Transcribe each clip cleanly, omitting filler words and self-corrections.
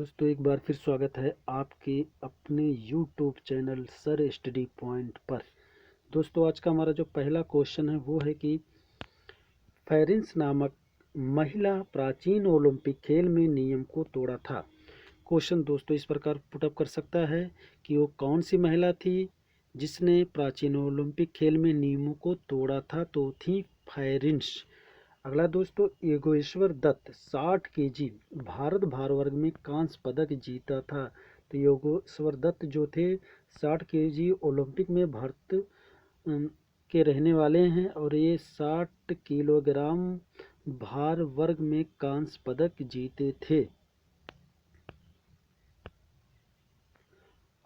दोस्तों एक बार फिर स्वागत है आपके अपने YouTube channel sir study point पर। दोस्तों आज का हमारा जो पहला क्वेश्चन है वो है कि फेरेंस नामक महिला प्राचीन ओलंपिक खेल में नियम को तोड़ा था। क्वेश्चन दोस्तों इस प्रकार पुटअप कर सकता है कि वो कौन सी महिला थी जिसने प्राचीन ओलंपिक खेल में नियमों को तोड़ा था, तो थी फेरेंस। अगला दोस्तों, योगेश्वर दत्त 60 केजी भारत भार वर्ग में कांस्य पदक जीता था। तो योगेश्वर दत्त जो थे 60 केजी ओलंपिक में भारत के रहने वाले हैं और ये 60 किलोग्राम भार वर्ग में कांस्य पदक जीते थे।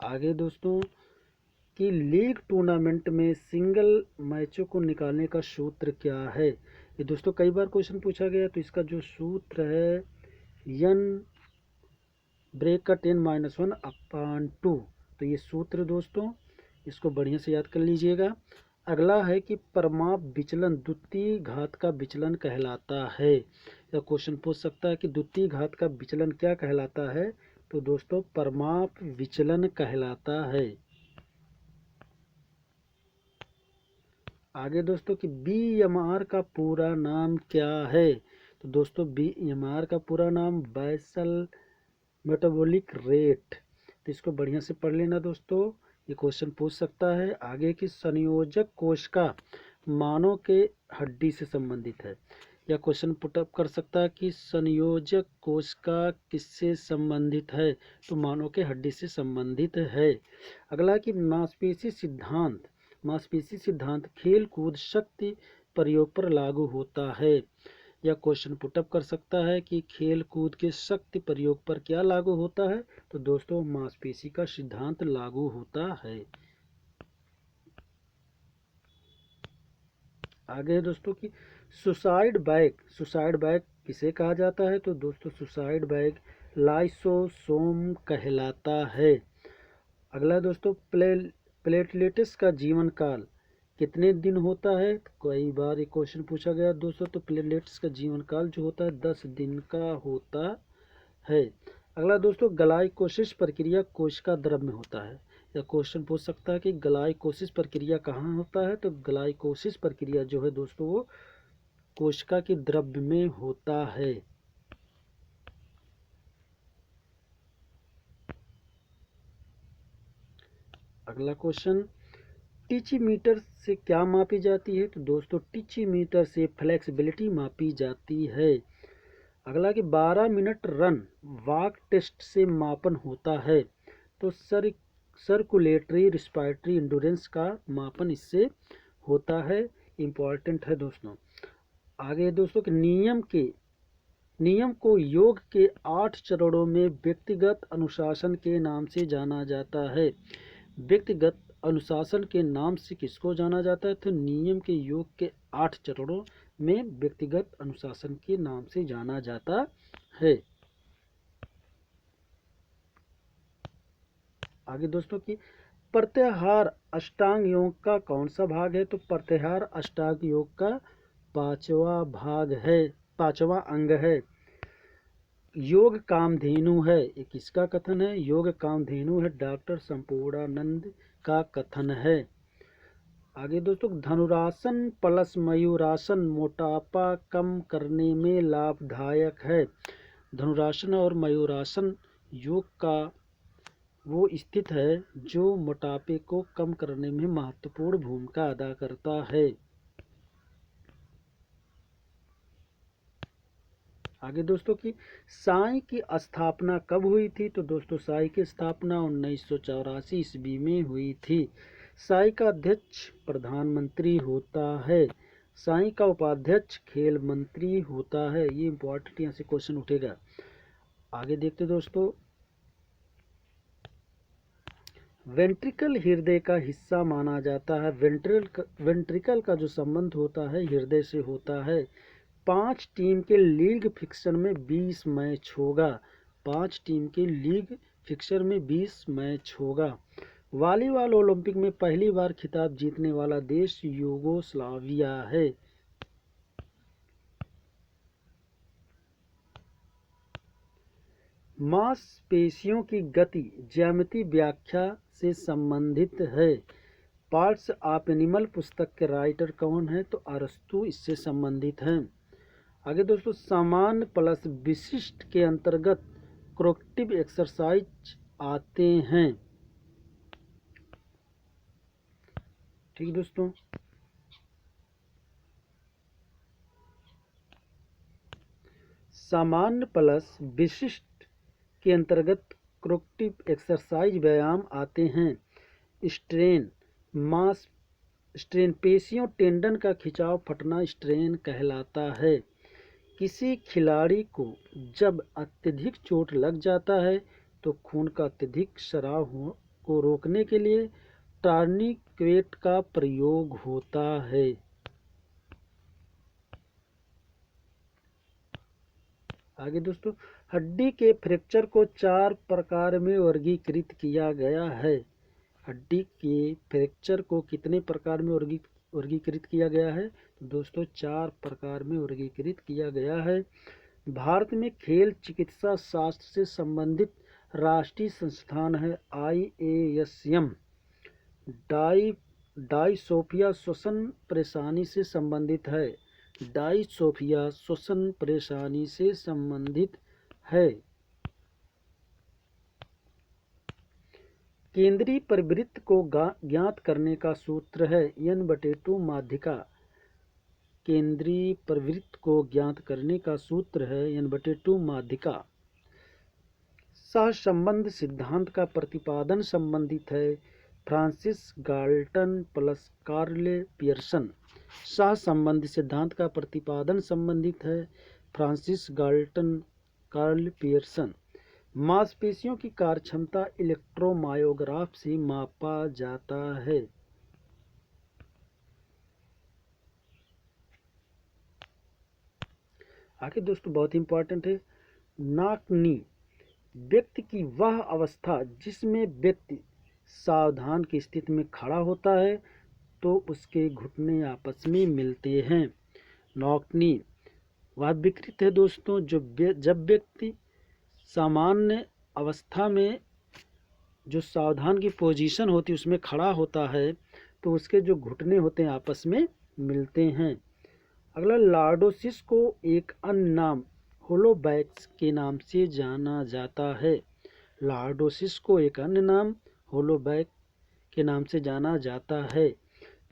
आगे दोस्तों कि लीग टूर्नामेंट में सिंगल मैचों को निकालने का सूत्र क्या है। ये दोस्तों कई बार क्वेश्चन पूछा गया, तो इसका जो सूत्र है n ब्रेकेट n-1/2। तो ये सूत्र दोस्तों इसको बढ़िया से याद कर लीजिएगा। अगला है कि परमाप विचलन द्वितीय घात का विचलन कहलाता है। यह क्वेश्चन पूछ सकता है कि द्वितीय घात का विचलन क्या कहलाता है। तो दोस्तों परमाप विचलन कहलाता है। आगे दोस्तों कि BMR का पूरा नाम क्या है। तो दोस्तों BMR का पूरा नाम बेसल मेटाबॉलिक रेट। तो इसको बढ़िया से पढ़ लेना दोस्तों, ये क्वेश्चन पूछ सकता है। आगे की संयोजक कोशिका मानव के हड्डी से संबंधित है। यह क्वेश्चन पुटअप कर सकता है कि संयोजक कोशिका किससे संबंधित है। तो मानव के हड्डी से संबंधित है। अगला कि मांसपेशी सिद्धांत खेल कूद शक्ति प्रयोग पर लागू होता है। यह क्वेश्चन पुटअप कर सकता है कि खेल कूद के शक्ति प्रयोग पर क्या लागू होता है। तो दोस्तों मांसपेशी का सिद्धांत लागू होता है। आगे दोस्तों कि सुसाइड बैग किसे कहा जाता है। तो दोस्तों सुसाइड बैग लाइसोसोम कहलाता है। अगला दोस्तों प्लेटलेट्स का जीवन काल कितने दिन होता है। कई बार ये क्वेश्चन पूछा गया दोस्तों। तो प्लेटलेट्स का जीवन काल जो होता है 10 दिन का होता है। अगला दोस्तों ग्लाइकोसिस प्रक्रिया कोशिका द्रव में होता है। यह क्वेश्चन पूछ सकता है कि ग्लाइकोसिस प्रक्रिया कहाँ होता है। तो ग्लाइकोसिस प्रक्रिया जो है दोस्तों वो कोशिका के द्रव में होता है। अगला क्वेश्चन टिचीमीटर से क्या मापी जाती है। तो दोस्तों टिचीमीटर से फ्लेक्सिबिलिटी मापी जाती है। अगला कि 12 मिनट रन वॉक टेस्ट से मापन होता है। तो सर्कुलेटरी रिस्पायरेटरी इंड्योरेंस का मापन इससे होता है। इम्पॉर्टेंट है दोस्तों। आगे दोस्तों कि नियम को योग के 8 चरणों में व्यक्तिगत अनुशासन के नाम से जाना जाता है। व्यक्तिगत अनुशासन के नाम से किसको जाना जाता है। तो नियम के योग के 8 चरणों में व्यक्तिगत अनुशासन के नाम से जाना जाता है। आगे दोस्तों की प्रत्याहार अष्टांग योग का कौन सा भाग है। तो प्रत्याहार अष्टांग योग का 5वां भाग है, 5वां अंग है। योग कामधेनु है, ये किसका कथन है। योग कामधेनु है डॉक्टर संपूर्णानंद का कथन है। आगे दोस्तों धनुरासन प्लस मयूरासन मोटापा कम करने में लाभदायक है। धनुरासन और मयूरासन योग का वो स्थित है जो मोटापे को कम करने में महत्वपूर्ण भूमिका अदा करता है। आगे दोस्तों की साई की स्थापना कब हुई थी। तो दोस्तों साई की स्थापना 1984 ईस्वी में हुई थी। साई का अध्यक्ष प्रधानमंत्री होता है। साई का उपाध्यक्ष खेल मंत्री होता है। ये इंपॉर्टेंट यहाँ से क्वेश्चन उठेगा। आगे देखते दोस्तों वेंट्रिकल हृदय का हिस्सा माना जाता है। वेंट्रिकल का जो संबंध होता है हृदय से होता है। 5 टीम के लीग फिक्सर में 20 मैच होगा। 5 टीम के लीग फिक्सर में 20 मैच होगा। वॉलीबॉल ओलंपिक में पहली बार खिताब जीतने वाला देश यूगोस्लाविया है। मांसपेशियों की गति ज्यामिति व्याख्या से संबंधित है। पार्ट्स ऑफ एनिमल पुस्तक के राइटर कौन है? तो अरस्तू इससे संबंधित हैं। आगे दोस्तों, सामान्य प्लस विशिष्ट के अंतर्गत कोरेक्टिव एक्सरसाइज आते हैं। ठीक दोस्तों, सामान्य प्लस विशिष्ट के अंतर्गत कोरेक्टिव एक्सरसाइज व्यायाम आते हैं। स्ट्रेन मांस स्ट्रेन पेशियों टेंडन का खिंचाव फटना स्ट्रेन कहलाता है। किसी खिलाड़ी को जब अत्यधिक चोट लग जाता है तो खून का अत्यधिक स्राव को रोकने के लिए टर्निकेट का प्रयोग होता है। आगे दोस्तों, हड्डी के फ्रैक्चर को 4 प्रकार में वर्गीकृत किया गया है। हड्डी के फ्रैक्चर को कितने प्रकार में वर्गीकृत किया गया है? तो दोस्तों 4 प्रकार में वर्गीकृत किया गया है। भारत में खेल चिकित्सा शास्त्र से संबंधित राष्ट्रीय संस्थान है IASM। डायसोफिया श्वसन परेशानी से संबंधित है। डायसोफिया श्वसन परेशानी से संबंधित है। केंद्रीय परिवृत्त को ज्ञात करने का सूत्र है N/2 माध्यिका। केंद्रीय परिवृत्त को ज्ञात करने का सूत्र है N/2 माध्यिका। सहसंबंध सिद्धांत का प्रतिपादन संबंधित है Francis Galton plus Karl Pearson. सहसंबंध सिद्धांत का प्रतिपादन संबंधित है फ्रांसिस गाल्टन कार्ल पियर्सन। मांसपेशियों की कार्यक्षमता इलेक्ट्रोमायोग्राफ से मापा जाता है। आगे दोस्तों बहुत इंपॉर्टेंट है, नाकनी व्यक्ति की वह अवस्था जिसमें व्यक्ति सावधान की स्थिति में खड़ा होता है तो उसके घुटने आपस में मिलते हैं। नॉकनी वह विकृत है दोस्तों जब व्यक्ति सामान्य अवस्था में जो सावधान की पोजीशन होती है उसमें खड़ा होता है तो उसके जो घुटने होते हैं आपस में मिलते हैं। अगला, लॉर्डोसिस को एक अन्य नाम होलोबैक के नाम से जाना जाता है। लॉर्डोसिस को एक अन्य नाम होलोबैक के नाम से जाना जाता है।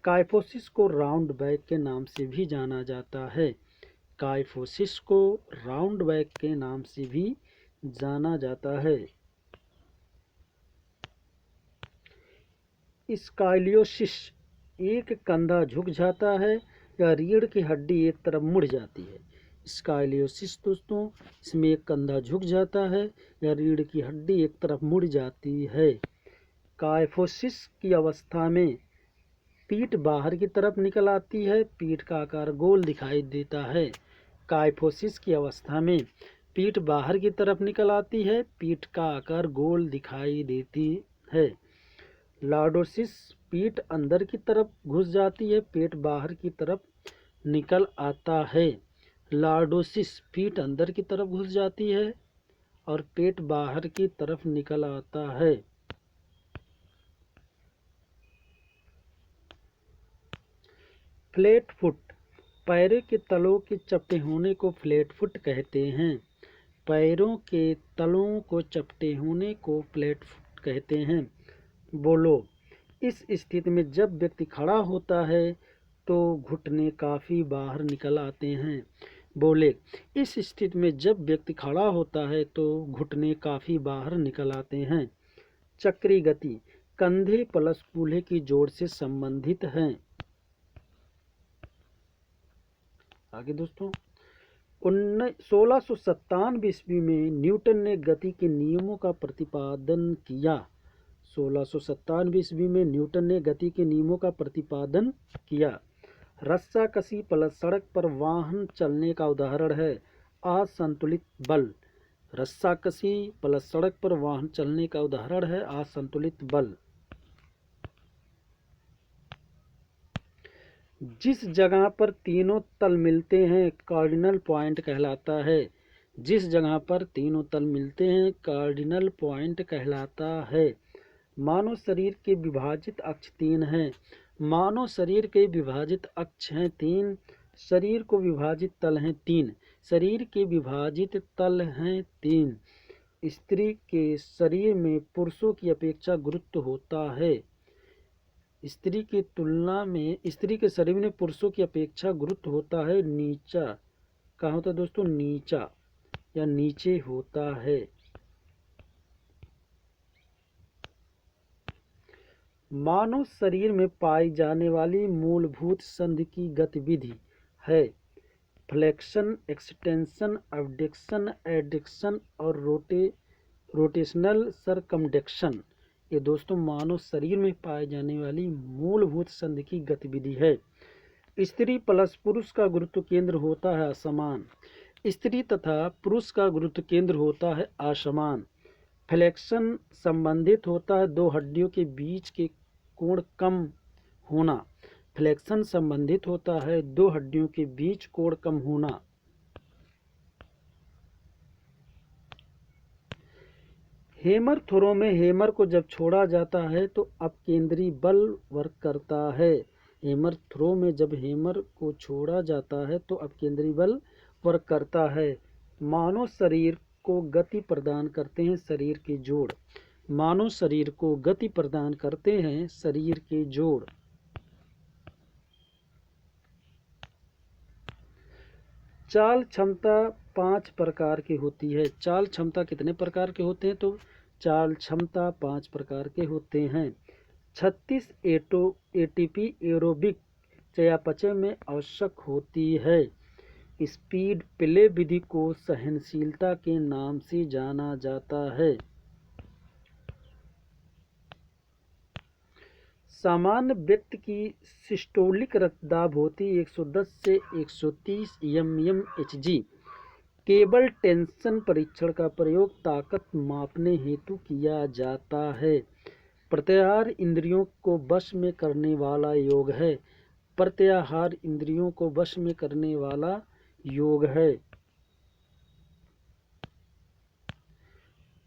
काइफोसिस को राउंड बैक के नाम से भी जाना जाता है। काइफोसिस को राउंड बैक के नाम से भी जाना जाता है। स्काइलियोसिस एक कंधा झुक जाता है या रीढ़ की हड्डी एक तरफ मुड़ जाती है। स्काइलियोसिस दोस्तों, इसमें एक कंधा झुक जाता है या रीढ़ की हड्डी एक तरफ मुड़ जाती है। काइफोसिस की अवस्था में पीठ बाहर की तरफ निकल आती है, पीठ का आकार गोल दिखाई देता है। काइफोसिस की अवस्था में पीठ बाहर की तरफ निकल आती है, पीठ का आकार गोल दिखाई देती है। लॉर्डोसिस पीठ अंदर की तरफ घुस जाती है, पेट बाहर की तरफ निकल आता है। लॉर्डोसिस पीठ अंदर की तरफ घुस जाती है और पेट बाहर की तरफ निकल आता है। फ्लैट फुट पैरों के तलों के चपटे होने को फ्लैट फुट कहते हैं। पैरों के तलों को चपटे होने को फ्लैट फुट कहते हैं। बोलो, इस स्थिति में जब व्यक्ति खड़ा होता है तो घुटने काफ़ी बाहर निकल आते हैं। बोले, इस स्थिति में जब व्यक्ति खड़ा होता है तो घुटने काफ़ी बाहर निकल आते हैं। चक्री गति कंधे प्लस कूल्हे की जोड़ से संबंधित है। आगे दोस्तों, 1697 ईस्वी में न्यूटन ने गति के नियमों का प्रतिपादन किया। 1697 ईस्वी में न्यूटन ने गति के नियमों का प्रतिपादन किया। रस्साकशी प्लस सड़क पर वाहन चलने का उदाहरण है असंतुलित बल। रस्साकशी प्लस सड़क पर वाहन चलने का उदाहरण है असंतुलित बल। जिस जगह पर तीनों तल मिलते हैं कार्डिनल पॉइंट कहलाता है। जिस जगह पर तीनों तल मिलते हैं कार्डिनल पॉइंट कहलाता है। मानव शरीर के विभाजित अक्ष 3 हैं। मानव शरीर के विभाजित अक्ष हैं 3। शरीर को विभाजित तल हैं 3। शरीर के विभाजित तल हैं 3। स्त्री के शरीर में पुरुषों की अपेक्षा गुरुत्व होता है। स्त्री के शरीर में पुरुषों की अपेक्षा गुरुत्व होता है नीचा। कहाँ होता है दोस्तों? नीचा या नीचे होता है। मानव शरीर में पाई जाने वाली मूलभूत संधि की गतिविधि है फ्लेक्शन, एक्सटेंशन, अबडक्शन, एडक्शन और रोटेशनल सरकमडक्शन। ये दोस्तों मानव शरीर में पाए जाने वाली मूलभूत संधि की गतिविधि है। स्त्री प्लस पुरुष का गुरुत्व केंद्र होता है असमान। स्त्री तथा पुरुष का गुरुत्व केंद्र होता है असमान। फ्लेक्शन संबंधित होता है दो हड्डियों के बीच के कोण कम होना। फ्लेक्शन संबंधित होता है दो हड्डियों के बीच कोण कम होना। हेमर थ्रो में हेमर को जब छोड़ा जाता है तो अपकेंद्री बल वर्क करता है। हेमर थ्रो में जब हेमर को छोड़ा जाता है तो अपकेंद्री बल वर्क करता है। मानव शरीर को गति प्रदान करते हैं शरीर के जोड़। मानव शरीर को गति प्रदान करते हैं शरीर के जोड़। चाल क्षमता 5 प्रकार की होती है। चाल क्षमता कितने प्रकार के होते हैं? तो चाल क्षमता 5 प्रकार के होते हैं। 36 एटीपी एरोबिक चयापचय में आवश्यक होती है। स्पीड प्ले विधि को सहनशीलता के नाम से जाना जाता है। सामान्य व्यक्ति की सिस्टोलिक रक्तदाब होती 110 से 130 mmHg। केबल टेंशन परीक्षण का प्रयोग ताकत मापने हेतु किया जाता है। प्रत्याहार इंद्रियों को वश में करने वाला योग है। प्रत्याहार इंद्रियों को वश में करने वाला योग है।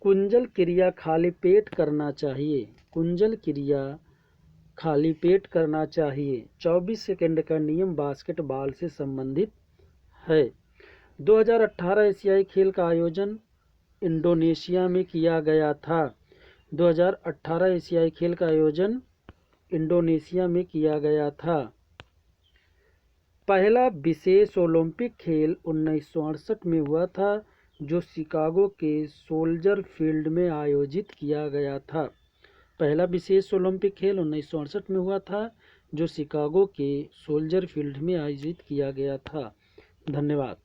कुंजल क्रिया खाली पेट करना चाहिए। कुंजल क्रिया खाली पेट करना चाहिए। 24 सेकंड का नियम बास्केटबॉल से संबंधित है। 2018 एशियाई खेल का आयोजन इंडोनेशिया में किया गया था। 2018 एशियाई खेल का आयोजन इंडोनेशिया में किया गया था। पहला विशेष ओलंपिक खेल 1968 में हुआ था जो शिकागो के सोल्जर फील्ड में आयोजित किया गया था। पहला विशेष ओलंपिक खेल 1968 में हुआ था जो शिकागो के सोल्जर फील्ड में आयोजित किया गया था। धन्यवाद।